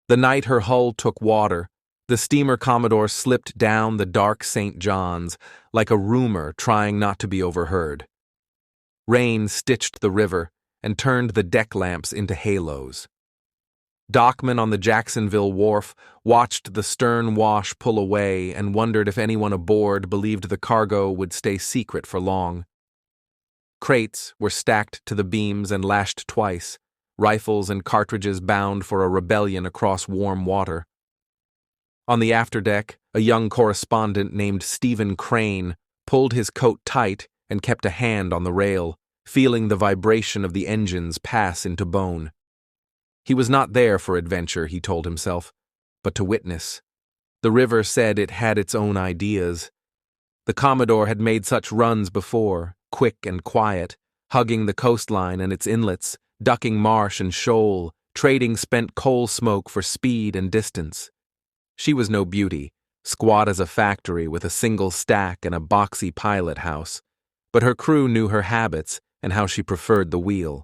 The night her hull took water, the steamer Commodore slipped down the dark St. John's like a rumor trying not to be overheard. Rain stitched the river and turned the deck lamps into halos. Dockmen on the Jacksonville wharf watched the stern wash pull away and wondered if anyone aboard believed the cargo would stay secret for long. Crates were stacked to the beams and lashed twice, rifles and cartridges bound for a rebellion across warm water. On the afterdeck, a young correspondent named Stephen Crane pulled his coat tight and kept a hand on the rail, feeling the vibration of the engines pass into bone. He was not there for adventure, he told himself, but to witness. The river said it had its own ideas. The Commodore had made such runs before, quick and quiet, hugging the coastline and its inlets, ducking marsh and shoal, trading spent coal smoke for speed and distance. She was no beauty, squat as a factory with a single stack and a boxy pilot house, but her crew knew her habits and how she preferred the wheel.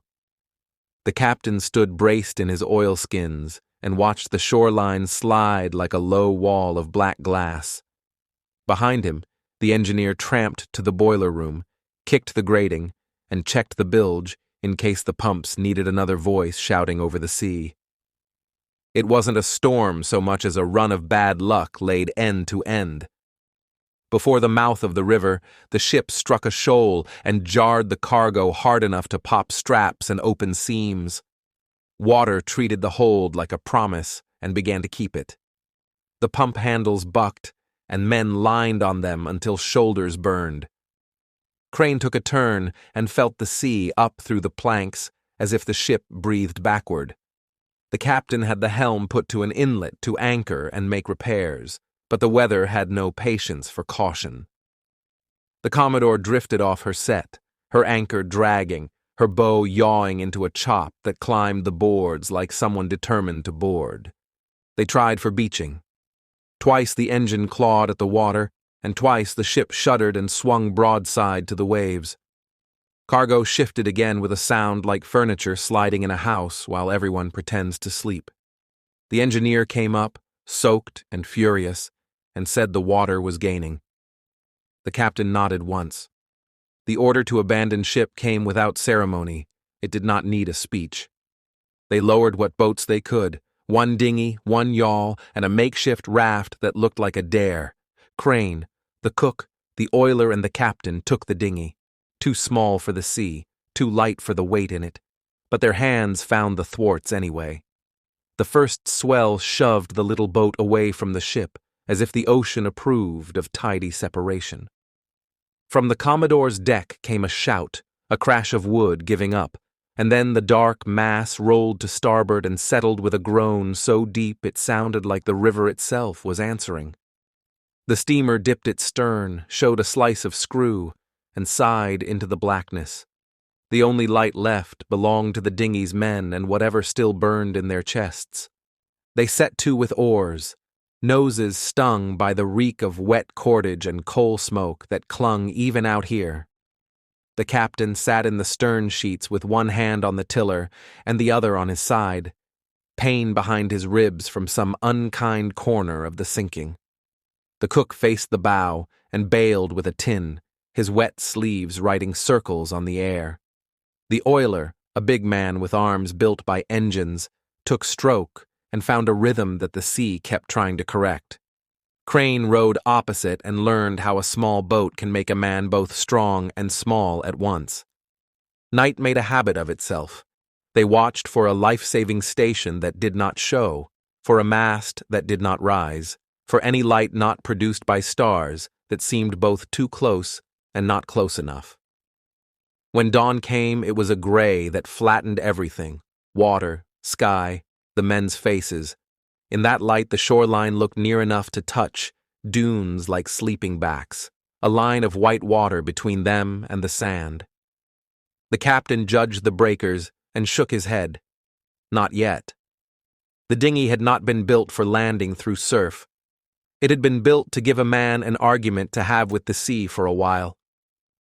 The captain stood braced in his oilskins and watched the shoreline slide like a low wall of black glass. Behind him, the engineer tramped to the boiler room, kicked the grating, and checked the bilge in case the pumps needed another voice shouting over the sea. It wasn't a storm so much as a run of bad luck laid end to end. Before the mouth of the river, the ship struck a shoal and jarred the cargo hard enough to pop straps and open seams. Water treated the hold like a promise and began to keep it. The pump handles bucked, and men lined on them until shoulders burned. Crane took a turn and felt the sea up through the planks as if the ship breathed backward. The captain had the helm put to an inlet to anchor and make repairs, but the weather had no patience for caution. The Commodore drifted off her set, her anchor dragging, her bow yawing into a chop that climbed the boards like someone determined to board. They tried for beaching. Twice the engine clawed at the water, and twice the ship shuddered and swung broadside to the waves. Cargo shifted again with a sound like furniture sliding in a house while everyone pretends to sleep. The engineer came up, soaked and furious, and said the water was gaining. The captain nodded once. The order to abandon ship came without ceremony. It did not need a speech. They lowered what boats they could, one dinghy, one yawl, and a makeshift raft that looked like a dare. Crane, the cook, the oiler, and the captain took the dinghy, too small for the sea, too light for the weight in it, but their hands found the thwarts anyway. The first swell shoved the little boat away from the ship, as if the ocean approved of tidy separation. From the Commodore's deck came a shout, a crash of wood giving up, and then the dark mass rolled to starboard and settled with a groan so deep it sounded like the river itself was answering. The steamer dipped its stern, showed a slice of screw, and sighed into the blackness. The only light left belonged to the dinghy's men and whatever still burned in their chests. They set to with oars, noses stung by the reek of wet cordage and coal smoke that clung even out here. The captain sat in the stern sheets with one hand on the tiller and the other on his side, pain behind his ribs from some unkind corner of the sinking. The cook faced the bow and bailed with a tin, his wet sleeves writing circles on the air. The oiler, a big man with arms built by engines, took stroke and found a rhythm that the sea kept trying to correct. Crane rowed opposite and learned how a small boat can make a man both strong and small at once. Night made a habit of itself. They watched for a life-saving station that did not show, for a mast that did not rise, for any light not produced by stars that seemed both too close and not close enough. When dawn came, it was a gray that flattened everything: water, sky, the men's faces. In that light, the shoreline looked near enough to touch, dunes like sleeping backs, a line of white water between them and the sand. The captain judged the breakers and shook his head. Not yet. The dinghy had not been built for landing through surf. It had been built to give a man an argument to have with the sea for a while.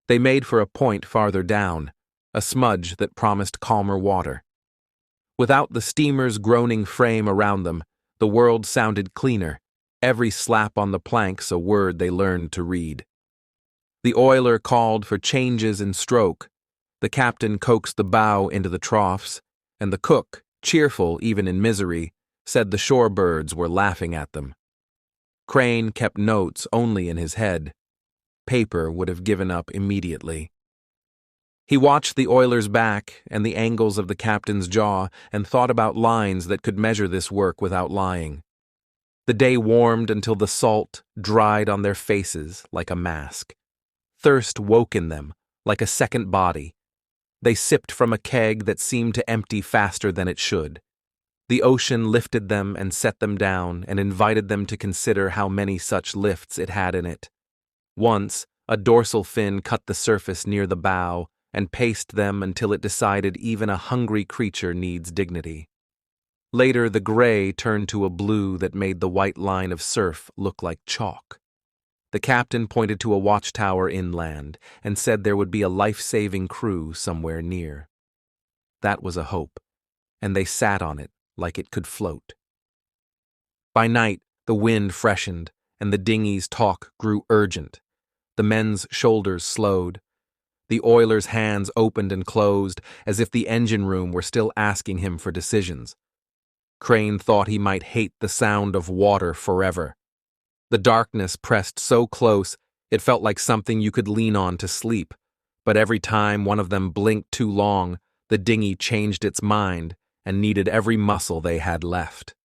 They made for a point farther down, a smudge that promised calmer water. Without the steamer's groaning frame around them, The world sounded cleaner, every slap on the planks a word they learned to read. The oiler called for changes in stroke, the captain coaxed the bow into the troughs, and the cook, cheerful even in misery, said the shore birds were laughing at them. Crane kept notes only in his head. Paper would have given up immediately. He watched the oiler's back and the angles of the captain's jaw and thought about lines that could measure this work without lying. The day warmed until the salt dried on their faces like a mask. Thirst woke in them like a second body. They sipped from a keg that seemed to empty faster than it should. The ocean lifted them and set them down and invited them to consider how many such lifts it had in it. Once, a dorsal fin cut the surface near the bow and paced them until it decided even a hungry creature needs dignity. Later, the gray turned to a blue that made the white line of surf look like chalk. The captain pointed to a watchtower inland and said there would be a life-saving crew somewhere near. That was a hope, and they sat on it like it could float. By night, the wind freshened, and the dinghy's talk grew urgent. The men's shoulders slowed. The oiler's hands opened and closed as if the engine room were still asking him for decisions. Crane thought he might hate the sound of water forever. The darkness pressed so close it felt like something you could lean on to sleep, but every time one of them blinked too long, the dinghy changed its mind and needed every muscle they had left.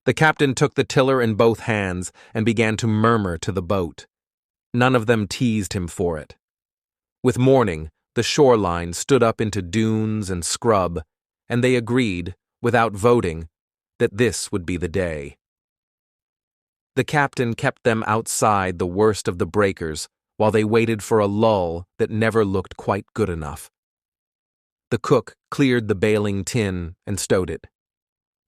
The captain took the tiller in both hands and began to murmur to the boat. None of them teased him for it. With morning, the shoreline stood up into dunes and scrub, and they agreed, without voting, that this would be the day. The captain kept them outside the worst of the breakers while they waited for a lull that never looked quite good enough. The cook cleared the bailing tin and stowed it.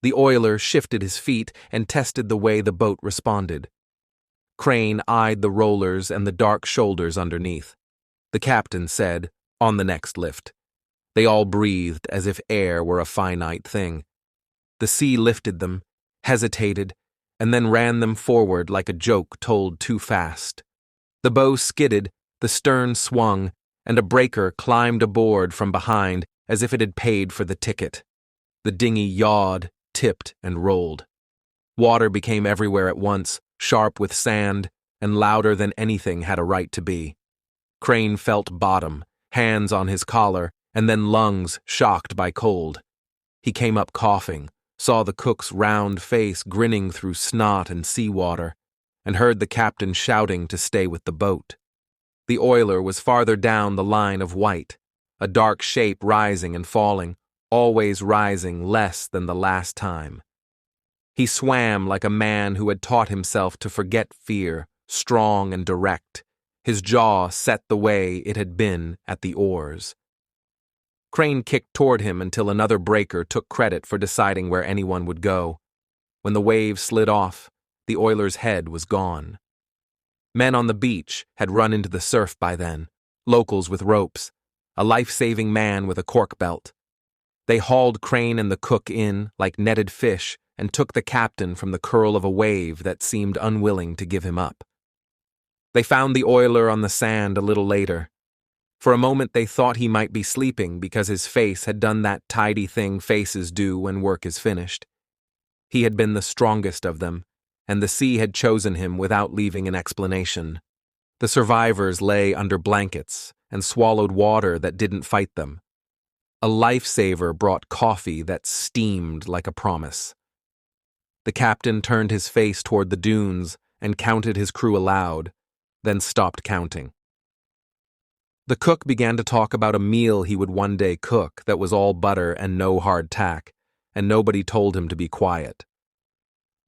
The oiler shifted his feet and tested the way the boat responded. Crane eyed the rollers and the dark shoulders underneath. The captain said, "On the next lift." They all breathed as if air were a finite thing. The sea lifted them, hesitated, and then ran them forward like a joke told too fast. The bow skidded, the stern swung, and a breaker climbed aboard from behind as if it had paid for the ticket. The dinghy yawed, tipped, and rolled. Water became everywhere at once, sharp with sand, and louder than anything had a right to be. Crane felt bottom, hands on his collar, and then lungs shocked by cold. He came up coughing, saw the cook's round face grinning through snot and seawater, and heard the captain shouting to stay with the boat. The oiler was farther down the line of white, a dark shape rising and falling, always rising less than the last time. He swam like a man who had taught himself to forget fear, strong and direct, his jaw set the way it had been at the oars. Crane kicked toward him until another breaker took credit for deciding where anyone would go. When the wave slid off, the oiler's head was gone. Men on the beach had run into the surf by then, locals with ropes, a life-saving man with a cork belt. They hauled Crane and the cook in like netted fish and took the captain from the curl of a wave that seemed unwilling to give him up. They found the oiler on the sand a little later. For a moment they thought he might be sleeping because his face had done that tidy thing faces do when work is finished. He had been the strongest of them, and the sea had chosen him without leaving an explanation. The survivors lay under blankets and swallowed water that didn't fight them. A lifesaver brought coffee that steamed like a promise. The captain turned his face toward the dunes and counted his crew aloud, then stopped counting. The cook began to talk about a meal he would one day cook that was all butter and no hardtack, and nobody told him to be quiet.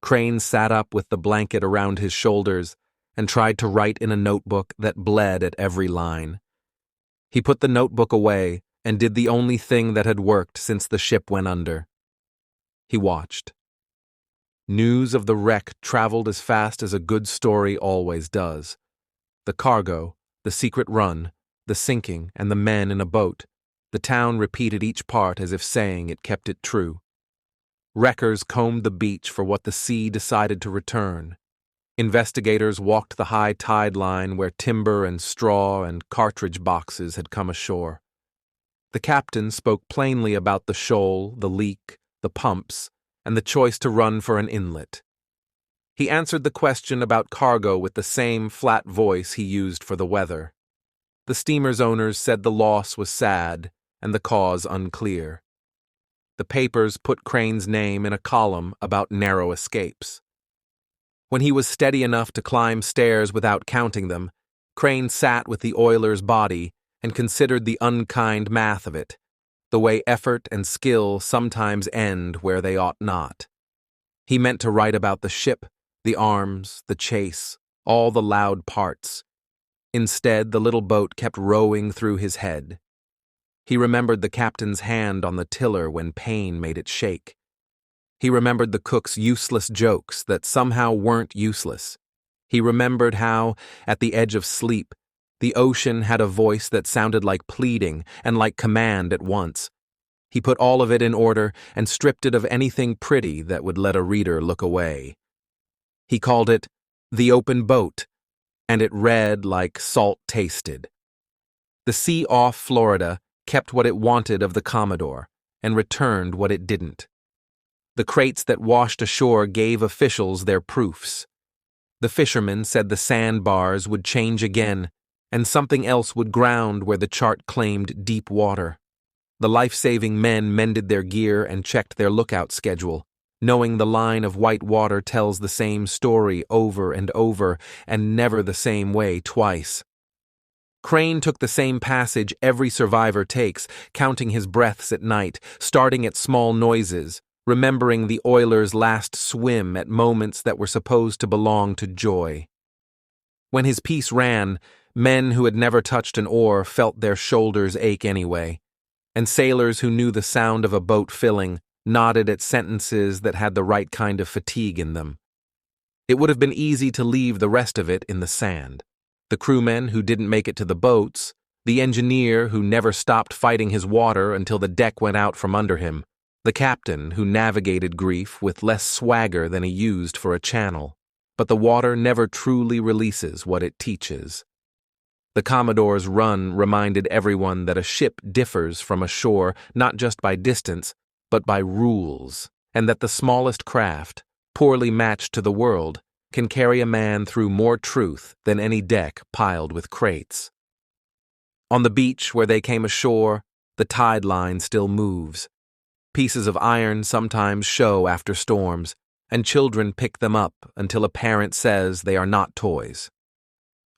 Crane sat up with the blanket around his shoulders and tried to write in a notebook that bled at every line. He put the notebook away and did the only thing that had worked since the ship went under. He watched. News of the wreck traveled as fast as a good story always does. The cargo, the secret run, the sinking, and the men in a boat. The town repeated each part as if saying it kept it true. Wreckers combed the beach for what the sea decided to return. Investigators walked the high tide line where timber and straw and cartridge boxes had come ashore. The captain spoke plainly about the shoal, the leak, the pumps, and the choice to run for an inlet. He answered the question about cargo with the same flat voice he used for the weather. The steamer's owners said the loss was sad and the cause unclear. The papers put Crane's name in a column about narrow escapes. When he was steady enough to climb stairs without counting them, Crane sat with the oiler's body and considered the unkind math of it, the way effort and skill sometimes end where they ought not. He meant to write about the ship, the arms, the chase, all the loud parts. Instead, the little boat kept rowing through his head. He remembered the captain's hand on the tiller when pain made it shake. He remembered the cook's useless jokes that somehow weren't useless. He remembered how, at the edge of sleep, the ocean had a voice that sounded like pleading and like command at once. He put all of it in order and stripped it of anything pretty that would let a reader look away. He called it The Open Boat, and it read like salt tasted. The sea off Florida kept what it wanted of the Commodore and returned what it didn't. The crates that washed ashore gave officials their proofs. The fishermen said the sandbars would change again, and something else would ground where the chart claimed deep water. The life-saving men mended their gear and checked their lookout schedule, knowing the line of white water tells the same story over and over, and never the same way twice. Crane took the same passage every survivor takes, counting his breaths at night, starting at small noises, remembering the oiler's last swim at moments that were supposed to belong to joy. When his piece ran, men who had never touched an oar felt their shoulders ache anyway, and sailors who knew the sound of a boat filling nodded at sentences that had the right kind of fatigue in them. It would have been easy to leave the rest of it in the sand. The crewmen who didn't make it to the boats, the engineer who never stopped fighting his water until the deck went out from under him, the captain who navigated grief with less swagger than he used for a channel. But the water never truly releases what it teaches. The Commodore's run reminded everyone that a ship differs from a shore not just by distance, but by rules, and that the smallest craft, poorly matched to the world, can carry a man through more truth than any deck piled with crates. On the beach where they came ashore, the tide line still moves. Pieces of iron sometimes show after storms, and children pick them up until a parent says they are not toys.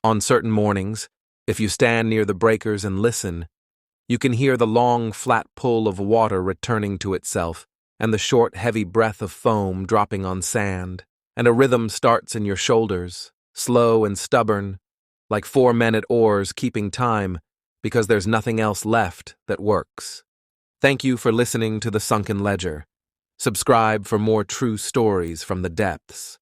On certain mornings, if you stand near the breakers and listen, you can hear the long, flat pull of water returning to itself, and the short, heavy breath of foam dropping on sand, and a rhythm starts in your shoulders, slow and stubborn, like 4 men at oars keeping time, because there's nothing else left that works. Thank you for listening to The Sunken Ledger. Subscribe for more true stories from the depths.